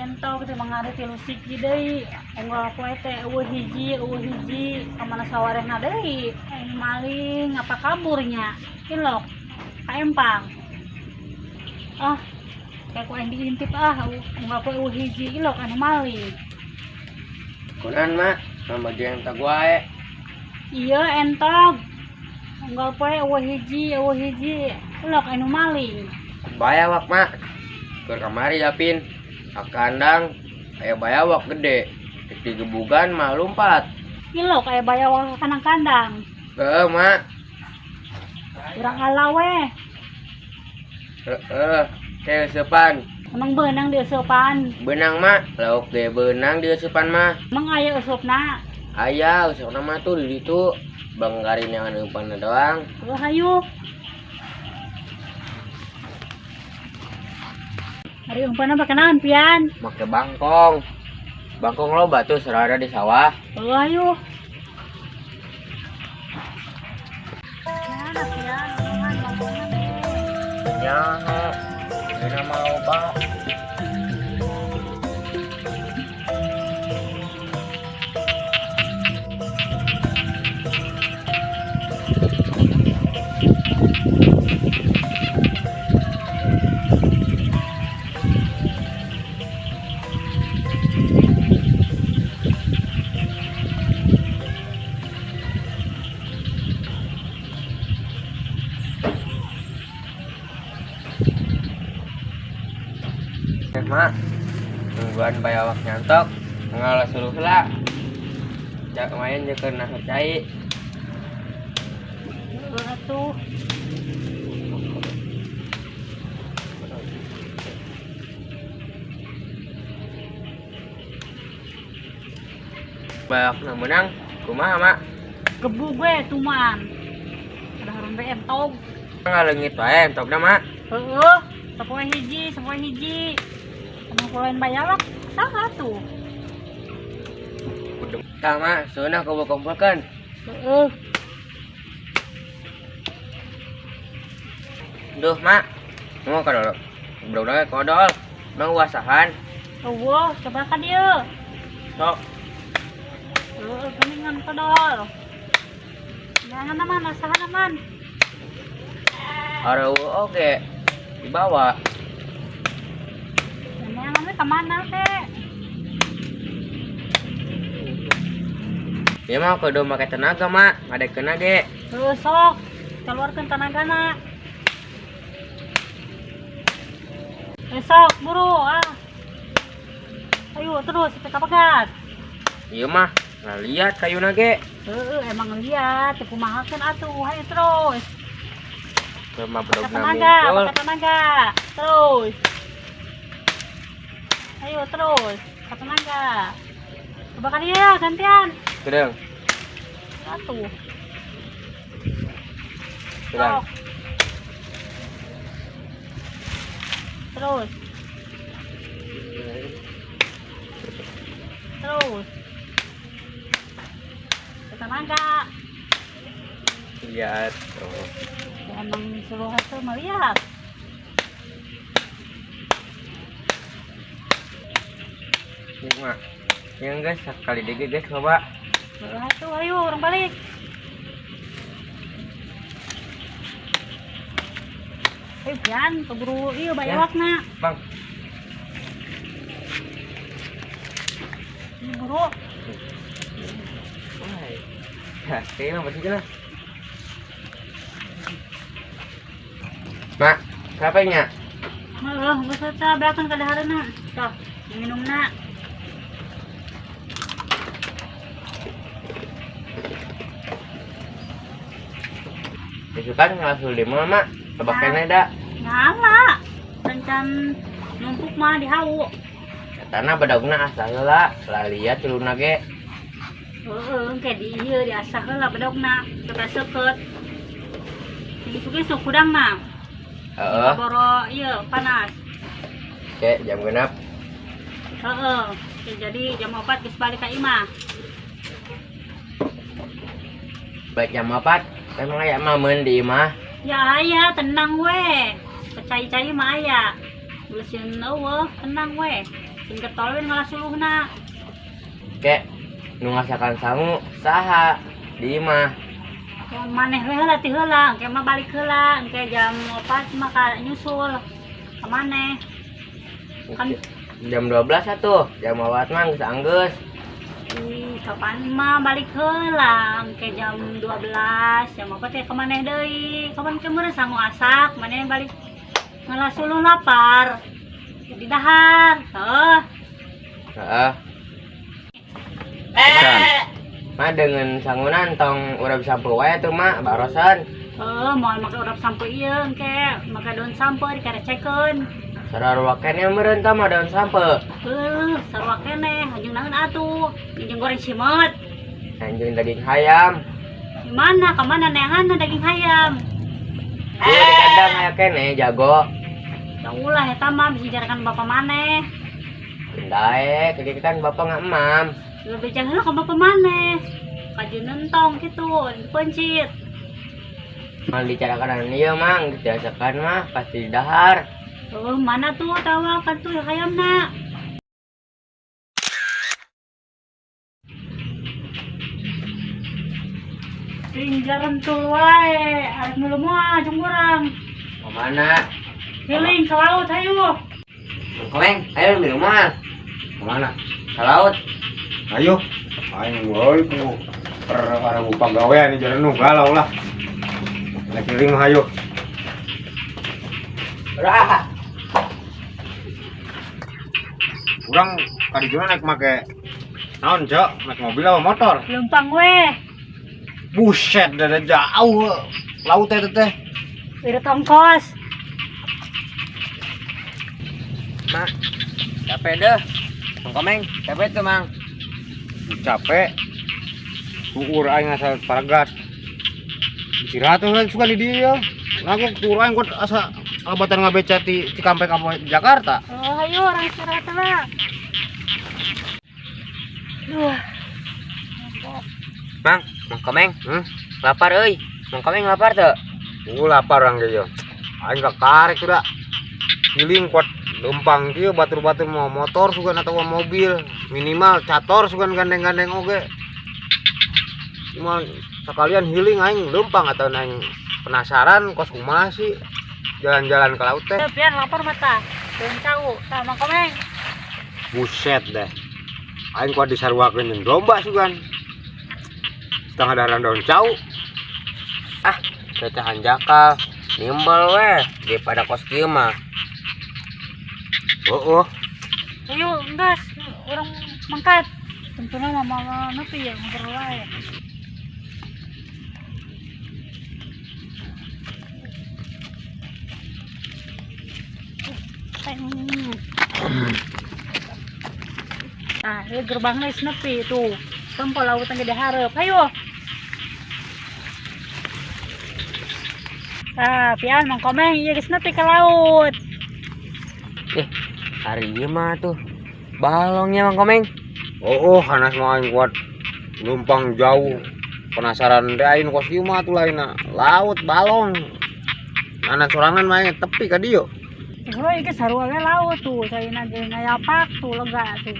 entok teh mangari tilu siji deui. Unggal poe teh eueuh hiji kamana sawarehna deui. Maling apa kaburnya? Ilok kaempang. Ah, kayak ku yang diintip unggal poe eueuh hiji ilok anu maling. Kunan mak, bagi entok wae. Iya entok. Unggal poe eueuh hiji ilok anu maling. Bayawak mak, ke kamari yapin. Kandang, aya bayawak gede. Di gebugan mah lompat. Ilok aya bayawak kandang-kandang. Mak. Urang alawe. Teh sepan. Emang beunang dieusepan. Benang mak, lauk ge benang di sepan mah. Emang aya eusupna. Aya, usupna mah tuh di ditu. Banggarin yang umpanna doang. Hayu. Hari umpanna pakenaon pian? Make bangkong. Bangkong loba tuh serada di sawah. Hayu. Mana pian? Bangkongan. Nyaho. Dina mau ba. Mak, tungguan bayawak nyantok, ngalah suruh lah. Jak main je kena percaya. Atuh. Bayawak na menang, kumaha mak? Gebu gue tuman. Ada harun be entok. Ngalengit wae entok na mak. Heeh. Sapoe hiji. Emang polain bayawak saha tuh? Tah mak, seunah kumpulkeun. Heeh. Duh mak, mau kodol. Budak-budak kodol. Mang wasahan. Eueuh, coba ka dieu. Sok. Geningan kodol. Jangan aman, asahan aman. Areu oge dibawa. Jangan aman kemana teh? Ya mah kudu make tenaga mak, ngadekeun ge. Sok, keluarkan tenagana. Besok buru Ayo terus kita pagat. Ieu mah ngaliat kayuna ge. Emang lihat, kumahakeun atuh. Ayo terus. Sama Pakai bedog tenaga. Terus. Ayo terus. Pakai tenaga. Coba kan ya gantian. Gedeng. Atuh. Gedeng. Sok. Terus. Tenaga. Lihat tuh. Ya, emang suruh hasil melihat. Ini mah. Yang guys, sekali dege guys coba. Tuh, ayo orang balik. Pian, keburu iya bayawakna. Bang. Ini buru. Wah. Kayaknya masih jalan. Mak, capeknya? Nggak usah belakang kada harana. Tuh, minumna. Itu kan ngelasul di mana mak? Tebaknya ada. Ngala. Rencan numpuk mah di hau. Karena bedogna asal lah, lihat culuna ge. Kayak di ieu diasah heula bedogna, coba seukeut. Sugi sukudangna. Heeh. Boro ieu panas. Oke, jam genap. Jadi jam 4 geus balik ka imah. Baik jam 4, emang aya mah meun di imah. Ya aya, tenang we. Percaya-caya mah aya. Beuleusieun eueuh, tenang we. pin ketolwin malah suluhna. Kek nu ngasakan sangu saha di imah. Maneh we heula ti heula, engke mah balik heula, engke jam 4 mah ka nyusul. Ka maneh. Kan Jam 12 atuh, jam 4 mah geus anggeus. ih, kapan mah balik heula, engke jam 12, jam 4 teh ka maneh deui. Kapan ke meureun sangu asak, maneh balik ngalah suluh lapar. Di dahar. Heuh. Heeh. Mah dengan sangunan tong urang sampo wae tuh mah barosan. Moal make urap sampo ieu engke, make daun sampo dikarecekeun. Sarua keneh meureun tah mah daun sampe. Sarua keneh, anjing naon atuh? Anjing goreng simot. Anjing daging hayam. Di mana? Ka mana neanganna daging hayam? Ieu di kandang aya keneh jago. Ya ulah eta mah bisa jarakan bapak maneh. Pindae, ke dieu kan bapak ngamam. Lebih jangan ka bapak maneh. Kajeun nentong kitu, dipencit. Mal dicarakan ieu mang diasakan mah pasti dahar. Mana tuh tawa kan tuh hayamna. Tinggalan tuh wae, arek nu moal jeung urang. Mau mana? Healing ke laut hayu. Komeng, ayo di rumah. Kemana? Ke laut. Ayo. Aing woi ku para pagawean di jalan nu galau lah. Lagi ring ayo. Berapa? Kurang kali jalan naik make naon, Cok? Naik mobil atau motor? Lempang weh. Buset, dari jauh laut teh. Irit ongkos. Mak, capek deh. Mang Komeng, capek tuh mang. Capek. Ukur aing asal paragat. Istirahat tuh suka di dia. Lagu tur aing kuat asa abatan ngabeca di Cikampek apa Jakarta. Oh, ayo orang istirahat lah. Mang Komeng, lapar euy. Mang Komeng lapar tuh. Lapar orang dia. Aing gak karek udah. Giling kuat lempang kieu batur-batur mau motor sugan atau mobil, minimal cator sugan gandeng-gandeng oge. Cuma sekalian healing aing lempang atau aing penasaran kos kumaha sih jalan-jalan ke laut teh. Pian lapar mata. Belum tahu. Sama Komeng. Buset deh. Aing kuat disarwakeun jeung domba sugan. Setengah daran daun cau. Ah, pecahan jakal. Nimbal weh daripada kos kieu mah. Oh. Ayo, gas. Orang mangkat. Tentunya mama nepi ya ngobrol wae. Nah, ini gerbangnya geus nepi tuh. Tempo lautan gede hareup. Hayo. Ah, pian Mang Komeng ieu geus nepi ke laut. Hari ieu mah tuh balongnya Mang Komeng. Oh, hanas mah aing kuat numpang jauh. Penasaran deh aing kos ieu mah tuh lainna laut balong. Anak sorangan mah tepi ka dieu. Terus ieu sarua we laut tuh, saina ge ngayapak tuh lega tuh.